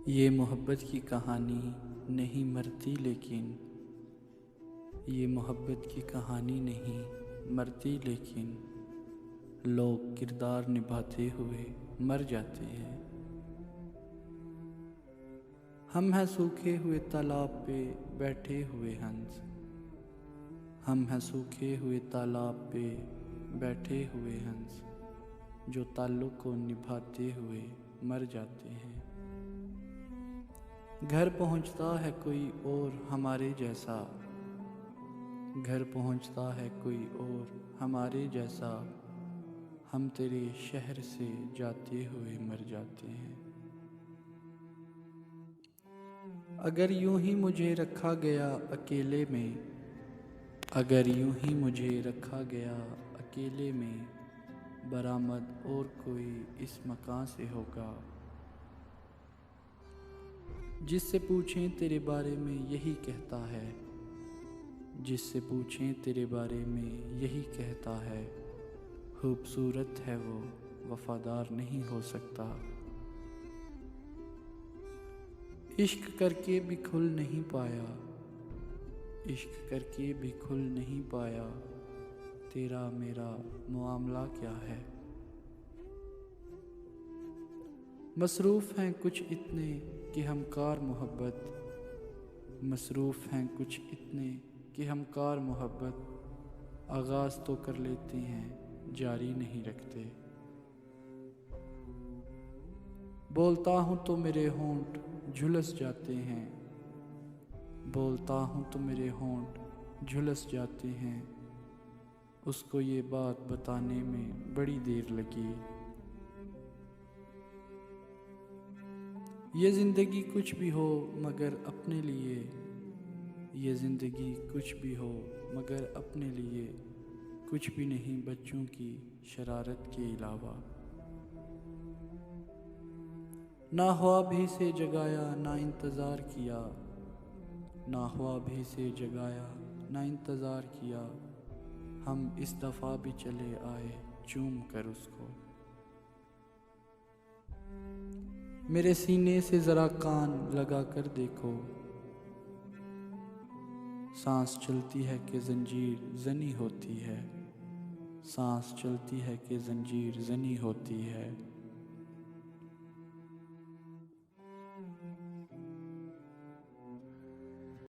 ये मोहब्बत की कहानी नहीं मरती, लेकिन ये मोहब्बत की कहानी नहीं मरती, लेकिन लोग किरदार निभाते हुए मर जाते हैं। हम हैं सूखे हुए तालाब पे बैठे हुए हंस, हम हैं सूखे हुए तालाब पे बैठे हुए हंस, जो ताल्लुक़ को निभाते हुए मर जाते हैं। घर पहुंचता है कोई और हमारे जैसा, घर पहुंचता है कोई और हमारे जैसा, हम तेरे शहर से जाते हुए मर जाते हैं। अगर यूं ही मुझे रखा गया अकेले में, अगर यूं ही मुझे रखा गया अकेले में, बरामद और कोई इस मकान से होगा, जिससे पूछें तेरे बारे में यही कहता है, जिससे पूछें तेरे बारे में यही कहता है, खूबसूरत है वो वफादार नहीं हो सकता। इश्क करके भी खुल नहीं पाया, इश्क करके भी खुल नहीं पाया, तेरा मेरा मामला क्या है। मसरूफ़ हैं कुछ इतने कि हम कार मोहब्बत, मसरूफ़ हैं कुछ इतने कि हम कार मोहब्बत, आगाज़ तो कर लेते हैं जारी नहीं रखते। बोलता हूँ तो मेरे होंठ झुलस जाते हैं, बोलता हूँ तो मेरे होंठ झुलस जाते हैं, उसको ये बात बताने में बड़ी देर लगी। ये ज़िंदगी कुछ भी हो मगर अपने लिए, ये ज़िंदगी कुछ भी हो मगर अपने लिए, कुछ भी नहीं बच्चों की शरारत के अलावा। ना ख्वाब ही से जगाया ना इंतज़ार किया, ना ख्वाब ही से जगाया ना इंतज़ार किया, हम इस दफ़ा भी चले आए चूम कर उसको। मेरे सीने से ज़रा कान लगा कर देखो, सांस चलती है कि जंजीर ज़नी होती है, सांस चलती है कि जंजीर ज़नी होती है।